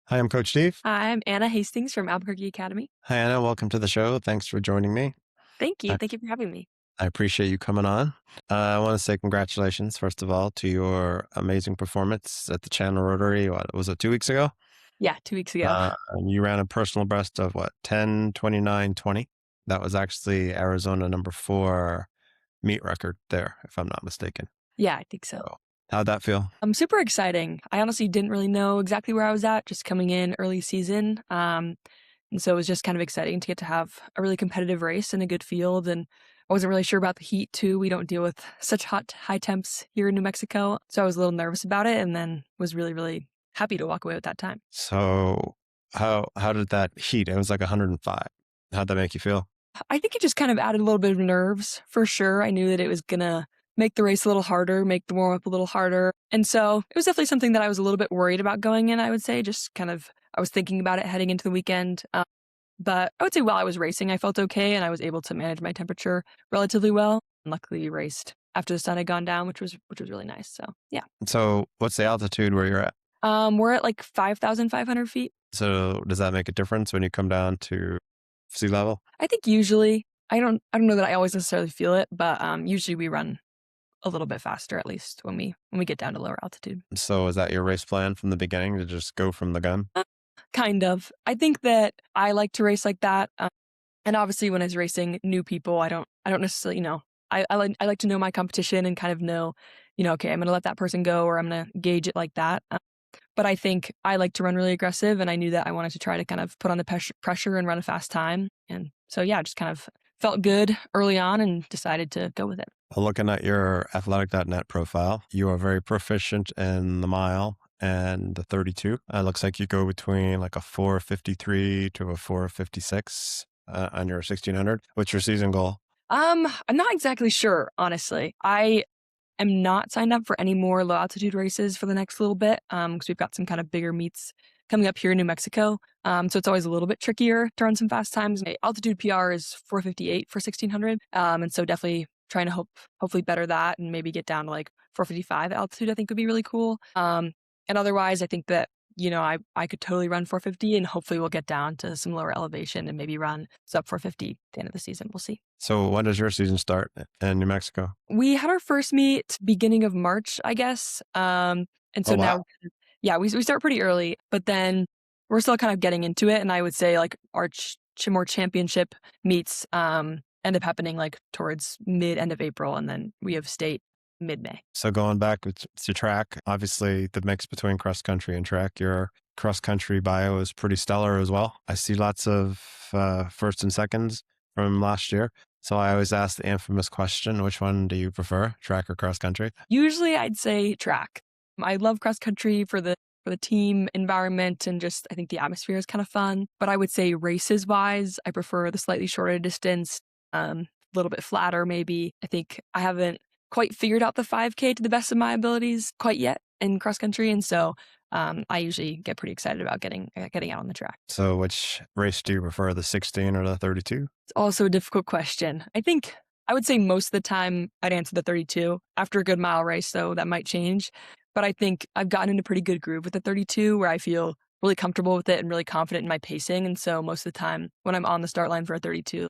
Hi, I'm Coach Steve. Hi, I'm Anna Hastings from Albuquerque Academy. Hi, Anna. Welcome to the show. Thanks for joining me. Thank you. I, Thank you for having me. I appreciate you coming on. I want to say congratulations, first of all, to your amazing performance at the Chandler Rotary. What was it, 2 weeks ago? Yeah, 2 weeks ago. And you ran a personal best of what, 10, 29, 20? That was actually Arizona #4 meet record there, if I'm not mistaken. Yeah, I think so. So, how'd that feel? Super exciting. I honestly didn't really know exactly where I was at, just coming in early season. And so it was just kind of exciting to get to have a really competitive race in a good field. And I wasn't really sure about the heat too. We don't deal with such high temps here in New Mexico. So I was a little nervous about it and then was really, really happy to walk away with that time. So, how did that heat? It was like 105. How'd that make you feel? I think it just kind of added a little bit of nerves for sure. I knew that it was gonna make the race a little harder, make the warm up a little harder. And so it was definitely something that I was a little bit worried about going in, I would say. Just kind of, I was thinking about it heading into the weekend. But I would say while I was racing, I felt okay and I was able to manage my temperature relatively well. And luckily raced after the sun had gone down, which was really nice. So yeah. So, what's the altitude where you're at? We're at like 5,500 feet. So does that make a difference when you come down to sea level? I think usually I don't know that I always necessarily feel it, but usually we run a little bit faster, at least when we get down to lower altitude. So is that your race plan from the beginning to just go from the gun? Kind of. I think that I like to race like that. And obviously when I was racing new people, I don't necessarily, I like to know my competition and kind of know, okay, I'm going to let that person go or I'm going to gauge it like that. But I think I like to run really aggressive and I knew that I wanted to try to kind of put on the pressure and run a fast time. And so, yeah, just kind of felt good early on and decided to go with it. Looking at your athletic.net profile, you are very proficient in the mile and the 32. It looks like you go between like a 4:53 to a 4:56 on your 1600. What's your season goal? I'm not exactly sure, honestly. I am not signed up for any more low altitude races for the next little bit because we've got some kind of bigger meets coming up here in New Mexico. So it's always a little bit trickier to run some fast times. My altitude PR is 4:58 for 1600. And so definitely trying to hopefully better that and maybe get down to like 4:55 altitude, I think would be really cool. And otherwise, I think that, I could totally run 4:50 and hopefully we'll get down to some lower elevation and maybe run sub 4:50 at the end of the season. We'll see. So when does your season start in New Mexico? We had our first meet beginning of March, I guess. And Oh, so now, wow. yeah, we start pretty early, but then we're still kind of getting into it. And I would say like our more championship meets end up happening like towards end of April, and then we have state mid-May. So going back to track, obviously the mix between cross country and track, your cross country bio is pretty stellar as well. I see lots of first and seconds from last year. So I always ask the infamous question, which one do you prefer, track or cross country? Usually I'd say track. I love cross country for the team environment and just I think the atmosphere is kind of fun. But I would say races wise, I prefer the slightly shorter distance, a little bit flatter maybe. I think I haven't quite figured out the 5K to the best of my abilities quite yet in cross country, and so I usually get pretty excited about getting out on the track. So which race do you prefer, the 16 or the 32? It's also a difficult question. I think I would say most of the time I'd answer the 32 after a good mile race, though that might change. But I think I've gotten in a pretty good groove with the 32 where I feel really comfortable with it and really confident in my pacing. And so most of the time when I'm on the start line for a 32,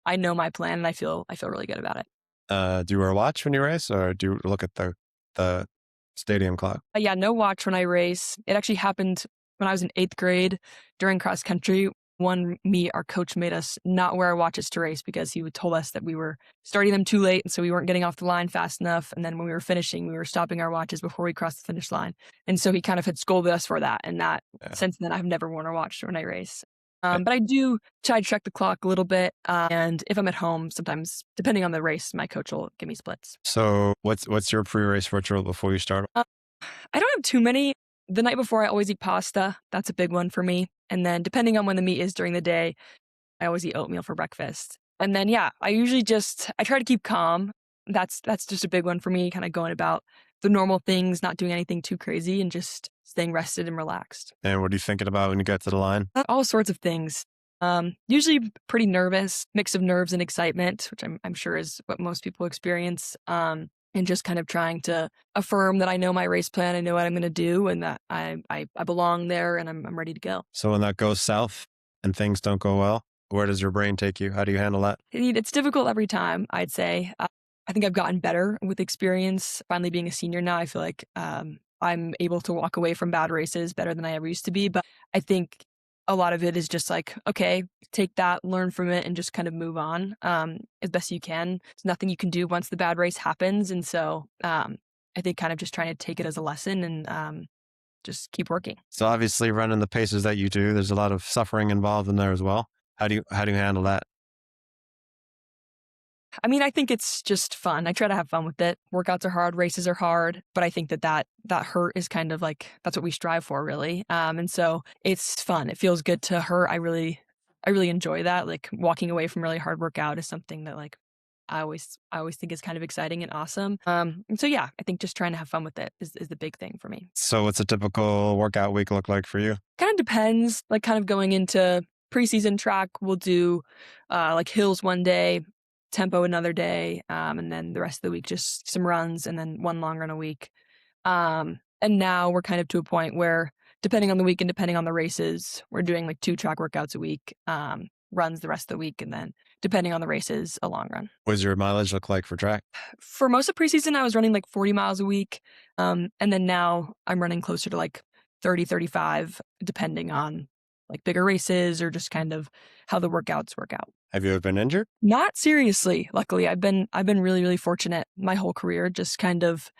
I know my plan and I feel really good about it. Do you wear a watch when you race or do you look at the stadium clock? Yeah, no watch when I race. It actually happened when I was in 8th grade during cross country. One meet, our coach made us not wear our watches to race because he told us that we were starting them too late. And so we weren't getting off the line fast enough. And then when we were finishing, we were stopping our watches before we crossed the finish line. And so he kind of had scolded us for that. And that Yeah. since then, I've never worn a watch when I race. Uh, But I do try to check the clock a little bit. And if I'm at home, sometimes, depending on the race, my coach will give me splits. So what's your pre-race ritual before you start? I don't have too many. The night before, I always eat pasta. That's a big one for me. And then depending on when the meet is during the day, I always eat oatmeal for breakfast. And then, yeah, I try to keep calm. That's just a big one for me, kind of going about the normal things, not doing anything too crazy and just staying rested and relaxed. And what are you thinking about when you get to the line? All sorts of things. Usually pretty nervous, mix of nerves and excitement, which I'm sure is what most people experience. and just kind of trying to affirm that I know my race plan, I know what I'm going to do, and that I belong there, and I'm ready to go. So when that goes south and things don't go well, where does your brain take you? How do you handle that? It's difficult every time, I'd say. I think I've gotten better with experience. Finally being a senior now, I feel like I'm able to walk away from bad races better than I ever used to be. But I think a lot of it is just like, okay, take that, learn from it, and just kind of move on as best you can. There's nothing you can do once the bad race happens. And so I think kind of just trying to take it as a lesson and just keep working. So obviously running the paces that you do, there's a lot of suffering involved in there as well. How do you handle that? I mean, I think it's just fun. I try to have fun with it. Workouts are hard, races are hard, but I think that hurt is kind of like that's what we strive for, really. And so it's fun. It feels good to hurt. I really enjoy that. Like walking away from really hard workout is something that like I always think is kind of exciting and awesome. And so yeah, I think just trying to have fun with it is the big thing for me. So what's a typical workout week look like for you? Kind of depends. Like kind of going into preseason track, we'll do like hills one day, tempo another day, and then the rest of the week just some runs and then one long run a week. And now we're kind of to a point where depending on the week and depending on the races, we're doing like 2 track workouts a week, runs the rest of the week, and then depending on the races, a long run. What does your mileage look like for track? For most of preseason, I was running like 40 miles a week. And then now I'm running closer to like 30, 35, depending on like bigger races or just kind of how the workouts work out. Have you ever been injured? Not seriously, luckily. I've been really, really fortunate my whole career. Just kind of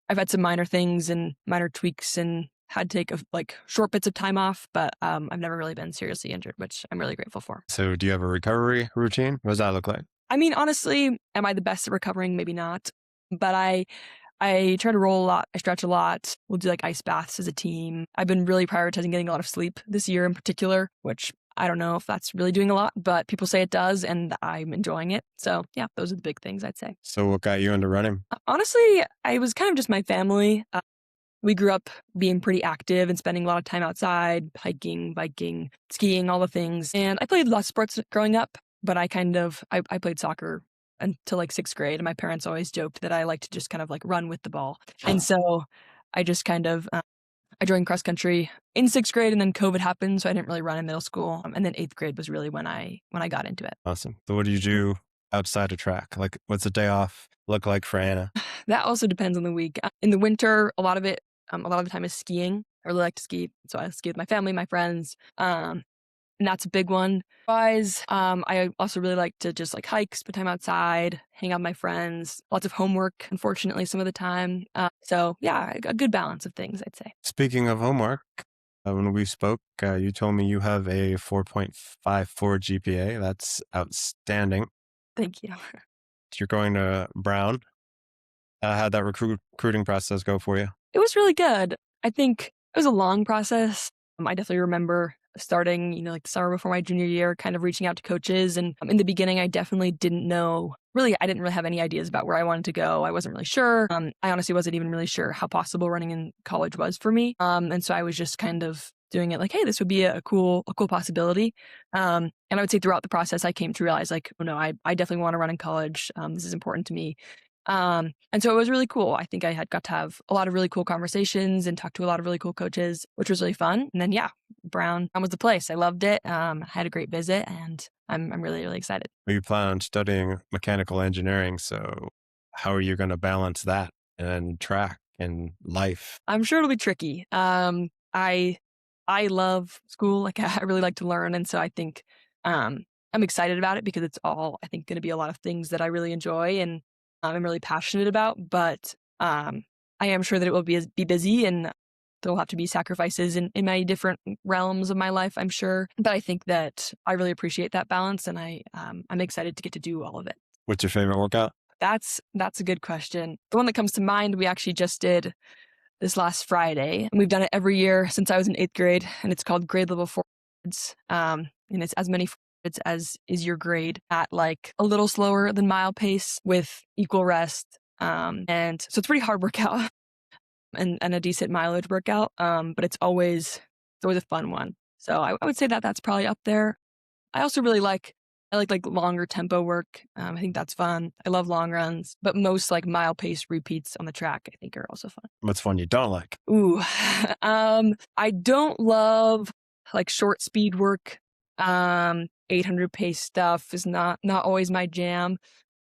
I've had some minor things and minor tweaks and had to take like short bits of time off, but I've never really been seriously injured, which I'm really grateful for. So do you have a recovery routine? What does that look like? I mean, honestly, am I the best at recovering? Maybe not. But I try to roll a lot. I stretch a lot. We'll do like ice baths as a team. I've been really prioritizing getting a lot of sleep this year in particular, which I don't know if that's really doing a lot, but people say it does, and I'm enjoying it. So yeah, those are the big things I'd say. So what got you into running? Honestly, I was kind of just my family. We grew up being pretty active and spending a lot of time outside, hiking, biking, skiing, all the things. And I played lots of sports growing up, but I played soccer until like 6th grade. And my parents always joked that I like to just kind of like run with the ball. And so I just kind of, I joined cross country in 6th grade, and then COVID happened. So I didn't really run in middle school. And then 8th grade was really when I got into it. Awesome. So what do you do outside of track? Like what's a day off look like for Anna? That also depends on the week. In the winter, a lot of the time is skiing. I really like to ski. So I ski with my family, my friends. And that's a big one. Otherwise, I also really like to just like hike, spend time outside, hang out with my friends. Lots of homework, unfortunately, some of the time. So yeah, a good balance of things, I'd say. Speaking of homework, when we spoke, you told me you have a 4.54 GPA. That's outstanding. Thank you. You're going to Brown. How'd that recruiting process go for you? It was really good. I think it was a long process. I definitely remember starting, like the summer before my junior year, kind of reaching out to coaches. And in the beginning, I definitely didn't know, really, I didn't really have any ideas about where I wanted to go. I wasn't really sure. I honestly wasn't even really sure how possible running in college was for me. And so I was just kind of doing it like, hey, this would be a cool possibility. And I would say throughout the process, I came to realize like, oh no, I definitely want to run in college. This is important to me. And so it was really cool. I think I had got to have a lot of really cool conversations and talk to a lot of really cool coaches, which was really fun. And then, yeah, Brown was the place. I loved it. I had a great visit, and I'm really, really excited. Well, you plan on studying mechanical engineering. So how are you going to balance that and track and life? I'm sure it'll be tricky. I love school. Like I really like to learn. And so I think, I'm excited about it because it's all, I think, going to be a lot of things that I really enjoy and I'm really passionate about, but I am sure that it will be busy, and there will have to be sacrifices in many different realms of my life, I'm sure. But I think that I really appreciate that balance, and I'm excited to get to do all of it. What's your favorite workout? That's a good question. The one that comes to mind, we actually just did this last Friday, and we've done it every year since I was in 8th grade, and it's called grade level forwards. And it's as many forwards as is your grade at like a little slower than mile pace with equal rest. And so it's a pretty hard workout and a decent mileage workout. But it's always a fun one. So I would say that that's probably up there. I also really like I like longer tempo work. I think that's fun. I love long runs, but most like mile pace repeats on the track I think are also fun. What's one you don't like? Ooh, I don't love like short speed work. 800 pace stuff is not always my jam.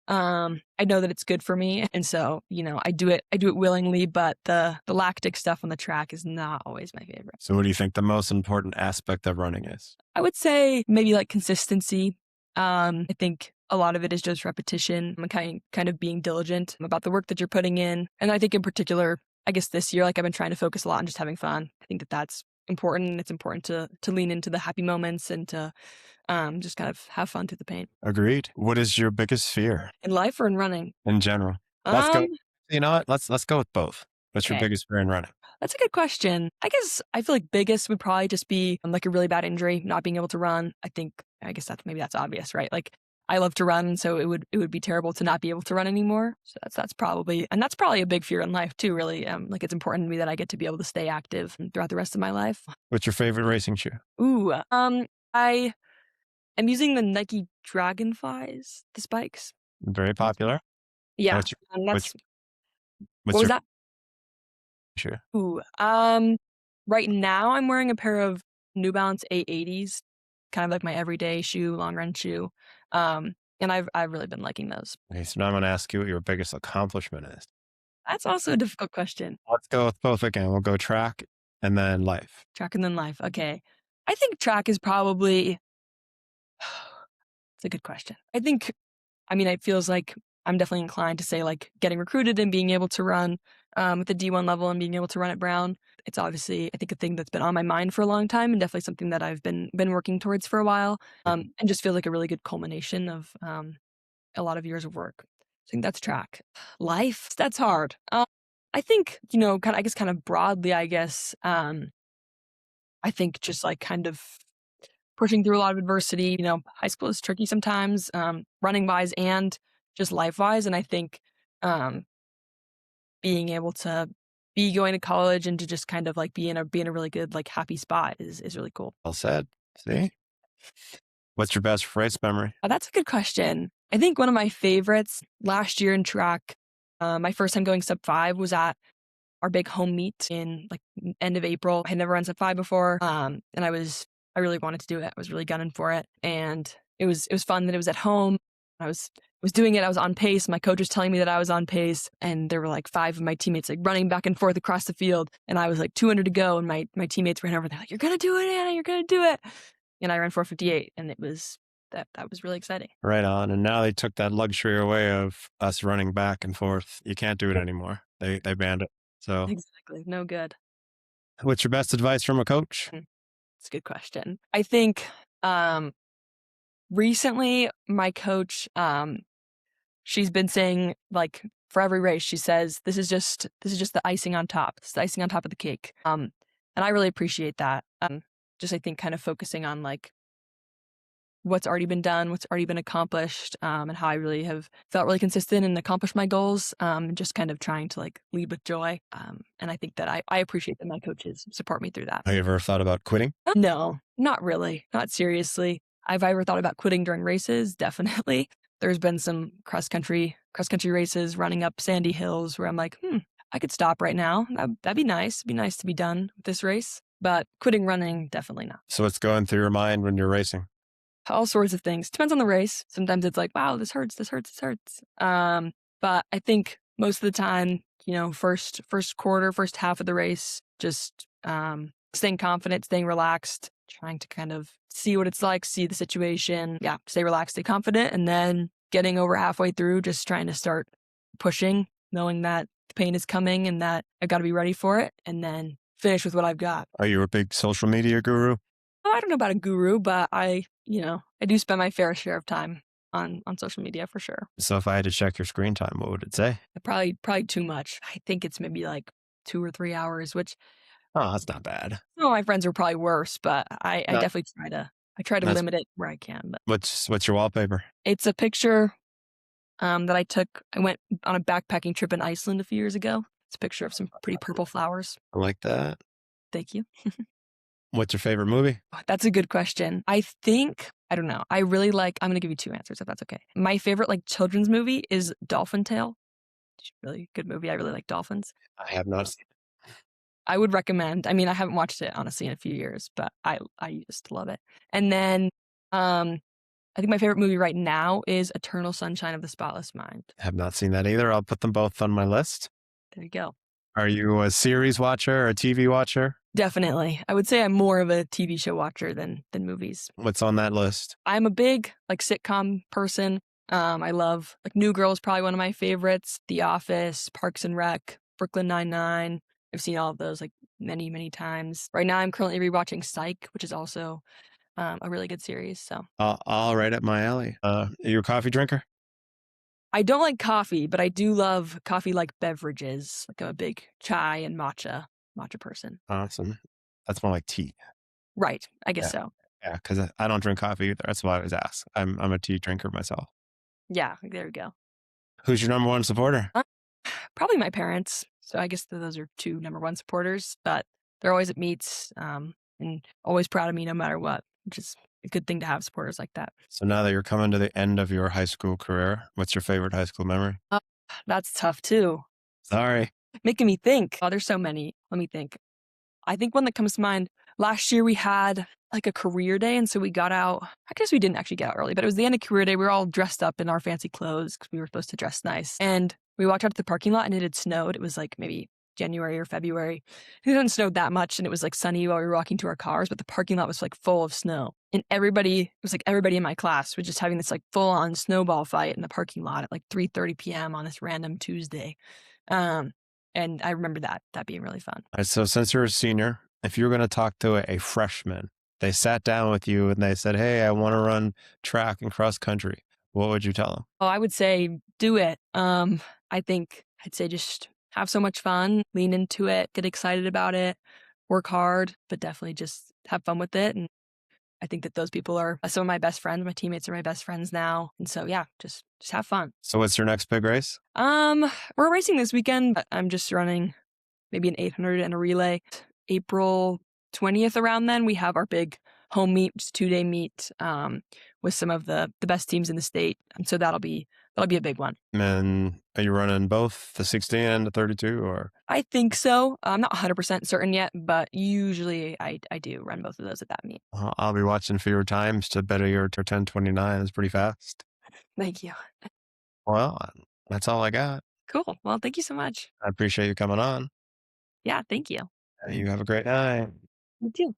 I know that it's good for me, and so, I do it willingly, but the lactic stuff on the track is not always my favorite. So what do you think the most important aspect of running is? I would say maybe like consistency. I think a lot of it is just repetition and kind of being diligent about the work that you're putting in. And I think in particular, I guess this year, like I've been trying to focus a lot on just having fun. I think that that's important. And it's important to lean into the happy moments and to just kind of have fun through the pain Agreed. What is your biggest fear in life or in running. in general? Let's Um, go. You know what? Let's go with both. What's your okay. biggest fear in running? That's a good question. I guess I feel like biggest would probably just be like a really bad injury, not being able to run. I guess that's obvious, right? Like I love to run, so it would be terrible to not be able to run anymore. So that's probably a big fear in life too, really. Like it's important to me that I get to be able to stay active throughout the rest of my life. What's your favorite racing shoe? Ooh, I am using the Nike Dragonflies, the spikes. Very popular. Yeah, What's your and what's that's what what's was your that? shoe? Ooh, right now I'm wearing a pair of New Balance 880s, kind of like my everyday shoe, long run shoe. And I've really been liking those. Okay, so now I'm going to ask you what your biggest accomplishment is. That's also a difficult question. Let's go with both again. We'll go track and then life. Track and then life. Okay. I think track is probably it's a good question. It feels like I'm definitely inclined to say like getting recruited and being able to run at the D1 level and being able to run at Brown. It's obviously, I think, a thing that's been on my mind for a long time and definitely something that I've been working towards for a while. And just feels like a really good culmination of a lot of years of work. I think that's track. Life, that's hard. I think, kind of broadly, I think just like kind of pushing through a lot of adversity. High school is tricky sometimes, running wise and just life wise. And I think um, being able to be going to college and to just kind of like be in a really good, like happy spot is really cool. Well said. See? What's your best race memory? That's a good question. I think one of my favorites last year in track, my first time going sub 5 was at our big home meet in like end of April. I had never run sub 5 before. And I really wanted to do it. I was really gunning for it. And it was fun that it was at home. I was doing it. I was on pace. My coach was telling me that I was on pace. And there were like 5 of my teammates like running back and forth across the field. And I was like 200 to go. And my teammates ran over. They're like, "You're gonna do it, Anna, you're gonna do it." And I ran 4:58. And that was really exciting. Right on. And now they took that luxury away of us running back and forth. You can't do it anymore. They banned it. So Exactly. No good. what's your best advice from a coach? It's a good question. I think um recently my coach she's been saying like for every race she says this is just the icing on top. It's the icing on top of the cake. And I really appreciate that. Just I think kind of focusing on like what's already been done, what's already been accomplished, and how I really have felt really consistent and accomplished my goals. And just kind of trying to like lead with joy. And I think that I appreciate that my coaches support me through that. Have you ever thought about quitting? No, not really. Not seriously. Have I ever thought about quitting during races? Definitely. There's been some cross country races running up sandy hills where I'm like, I could stop right now. That'd be nice. It'd be nice to be done with this race. But quitting running, definitely not. So what's going through your mind when you're racing? All sorts of things. Depends on the race. Sometimes it's like, wow, this hurts, this hurts, this hurts. But I think most of the time, first quarter, first half of the race, just staying confident, staying relaxed, trying to kind of see what it's like, see the situation. Yeah, stay relaxed, stay confident, and then getting over halfway through, just trying to start pushing, knowing that the pain is coming and that I got to be ready for it, and then finish with what I've got. Are you a big social media guru? I don't know about a guru, but I do spend my fair share of time on social media for sure. So if I had to check your screen time, what would it say? Probably too much. I think it's maybe like 2 or 3 hours, which Oh, that's not bad. some of my friends are probably worse, but I No, definitely try to that's limit it where I can. But what's your wallpaper? it's a picture that I took. I went on a backpacking trip in Iceland a few years ago. It's a picture of some pretty purple flowers. I like that. Thank you. What's your favorite movie? That's a good question. I think I don't know. I really like I'm gonna give you 2 answers if that's okay. My favorite, like, children's movie is Dolphin Tale. It's a really good movie. I really like dolphins. I have not seen I would recommend. I mean, I haven't watched it honestly in a few years, but I used to love it. And then, um, I think my favorite movie right now is Eternal Sunshine of the Spotless Mind. have not seen that either. I'll put them both on my list. There you go. Are you a series watcher or a TV watcher? Definitely. I would say I'm more of a TV show watcher than movies. What's on that list? I'm a big, like, sitcom person. I love like, New Girl is probably one of my favorites, The Office, Parks and Rec, Brooklyn Nine-Nine. I've seen all of those, like, many, many times. Right now, I'm currently rewatching Psych, which is also, a really good series, so All right up my alley. Are you a coffee drinker? I don't like coffee, but I do love coffee-like beverages. Like, I'm a big chai and matcha person. Awesome. That's more like tea. Right, I guess Yeah. so. Yeah, because I don't drink coffee either. That's why I always ask. I'm a tea drinker myself. Yeah, there we go. Who's your number one supporter? Probably my parents. So I guess those are 2 number 1 supporters, but they're always at meets, and always proud of me no matter what, which is a good thing to have supporters like that. So now that you're coming to the end of your high school career, what's your favorite high school memory? Uh, that's tough too. Sorry. Making me think. Oh, there's so many. Let me think. I think one that comes to mind, last year we had like a career day. And so we got out, I guess we didn't actually get out early, but it was the end of career day. We were all dressed up in our fancy clothes because we were supposed to dress nice. And we walked out to the parking lot and it had snowed. It was like maybe January or February. It hadn't snowed that much and it was like sunny while we were walking to our cars, but the parking lot was like full of snow. And it was like everybody in my class was just having this like full on snowball fight in the parking lot at like 3:30 p.m. on this random Tuesday. Um, and I remember that being really fun. All right, so since you're a senior, if you were going to talk to a freshman, they sat down with you and they said, "Hey, I want to run track and cross country." What would you tell them? Oh, I would say do it. I think I'd say just have so much fun, lean into it, get excited about it, work hard, but definitely just have fun with it. And I think that those people are some of my best friends. My teammates are my best friends now. And so yeah, just have fun. So what's your next big race? We're racing this weekend, but I'm just running maybe an 800 and a relay. April 20th around then, we have our big home meet, which is a 2-day meet, with some of the best teams in the state. And so that'll be a big one. And are you running both the 16 and the 32 or? I think so. I'm not 100% certain yet, but usually I do run both of those at that meet. I'll be watching for your times to better your 10:29. It's pretty fast. Thank you. Well, that's all I got. Cool. Well, thank you so much. I appreciate you coming on. Yeah, thank you. You have a great night. You too.